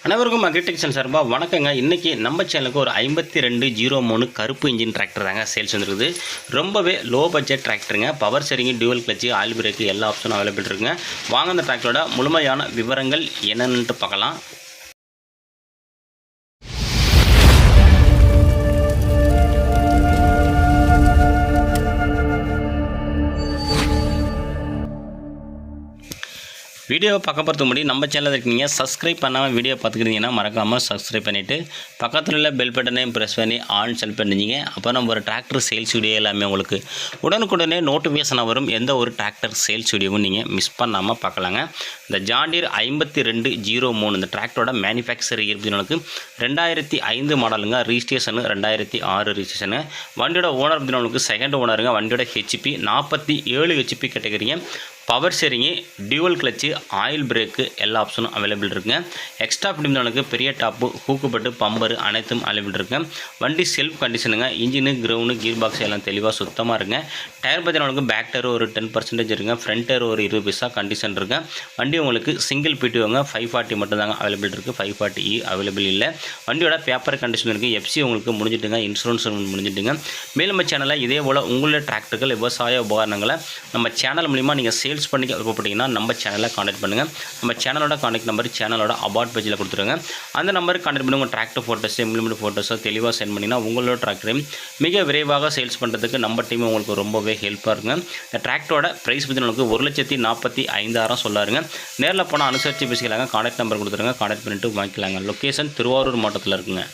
அனைவருக்கும் அக்ரிடெக்ஷன் சார்பாக வணக்கங்க. இன்றைக்கி நம்ம சேனலுக்கு ஒரு 5203 கருப்பு இன்ஜின் டிராக்டர் தாங்க சேல்ஸ் வந்துருக்குது. ரொம்பவே லோ பட்ஜெட் டிராக்டருங்க. Power steering, dual clutch, oil brake எல்லா ஆப்ஷனும் அவைலபிள் இருக்குங்க. வாங்க அந்த டிராக்டரோட முழுமையான விவரங்கள் என்னென்னு பார்க்கலாம். வீடியோவை பார்க்க போகிறதுக்கு முன்னாடி நம்ம சேனலில் இருக்கீங்க சப்ஸ்கிரைப் பண்ணாமல் வீடியோ பார்த்துக்கிறீங்கன்னா மறக்காமல் சப்ஸ்கிரைப் பண்ணிவிட்டு பக்கத்தில் உள்ள பெல் பட்டனையும் ப்ரெஸ் பண்ணி ஆன் செல் பண்ணிங்க. அப்போ நம்ம ஒரு டிராக்டர் சேல்ஸ் வீடியோ எல்லாமே உங்களுக்கு உடனுக்குடனே நோட்டிஃபிகேஷனாக வரும். எந்த ஒரு டிராக்டர் சேல்ஸ் வீடியோவும் நீங்கள் மிஸ் பண்ணாமல் பார்க்கலாங்க. இந்த ஜான் டீர் 5203 இந்த டிராக்டரோட மேனுஃபேக்சர் இருப்பதுக்கு 2005 மாடலுங்க. ரிஜிஸ்ட்ரேஷனு 2006 ரிஜிஸ்ட்ரேஷனு. வண்டியோட ஓனர் பதினொன்றுக்கு செகண்ட் ஓனருங்க. வண்டியோட ஹெச்பி 47 ஹெச்பி கேட்டகரிங்க. Power steering, dual clutch, oil brake எல்லா ஆப்ஷனும் அவைலபிள் இருக்குங்க. எக்ஸ்ட்ரா பிடிந்தவனுக்கு பெரிய டாப்பு, ஹூக்குப்பட்டு, பம்பரு அனைத்தும் அவைலபிள் இருக்குங்க. வண்டி செல்ஃப் கண்டிஷனுங்க. இன்ஜினு, கிரவுண்டு, கீர் பாக்ஸ் எல்லாம் தெளிவாக சுத்தமாக இருக்குங்க. டயர் பார்த்தீங்கன்னா பேக் டயர் ஒரு 10% இருக்குங்க. ஃப்ரண்ட் டயர் ஒரு 20 பைசா கண்டிஷன் இருக்குங்க. வண்டி உங்களுக்கு சிங்கிள் பிடிஓங்க. 540 மட்டும் தாங்க அவைலபிள் இருக்குது. 540E அவைலபிள் இல்லை. வண்டியோட பேப்பர் கண்டிஷன் இருக்குது. எஃப்சி உங்களுக்கு முடிஞ்சிட்டுங்க. இன்சூரன்ஸ் முடிஞ்சிட்டுங்க. மேலும் நம்ம சேனலில் இதே போல் உங்களுடைய டிராக்டர்கள், விவசாய உபகரணங்களை நம்ம சேனல் மூலிமா நீங்கள் சேல்ஸ் பண்ணி விருப்பப்பட்டீங்கன்னா நம்ம சேனலில் கான்டாக்ட் பண்ணுங்கள். நம்ம சேனலோட கான்டாக்ட் நம்பர் சேனலோட அபார்ட் பேஜில் கொடுத்துருங்க. அந்த நம்பருக்கு கான்டாக்ட் பண்ணி உங்கள் டிராக்டர் ஃபோட்டோஸோ, இம்ப்ளிமெண்ட் ஃபோட்டோஸோ தெளிவாக சென்ட் பண்ணிங்கன்னா உங்களோட டிராக்டரையும் மிக விரைவாக சேல்ஸ் பண்ணுறதுக்கு நம்ம டீம் உங்களுக்கு ரொம்பவே ஹெல்ப்பாக இருக்குங்க. இந்த டிராக்டரோட ப்ரைஸ் பற்றி உங்களுக்கு 1,45,000 சொல்லாருங்க. நேரில் போனால் அனுசரித்து பேசிக்கலாங்க. கான்டாக்ட் நம்பர் கொடுத்துருங்க. கான்டாக்ட் பண்ணிவிட்டு வாங்கிக்கலாங்க. லொக்கேஷன் திருவாரூர் மாவட்டத்தில் இருக்குங்க.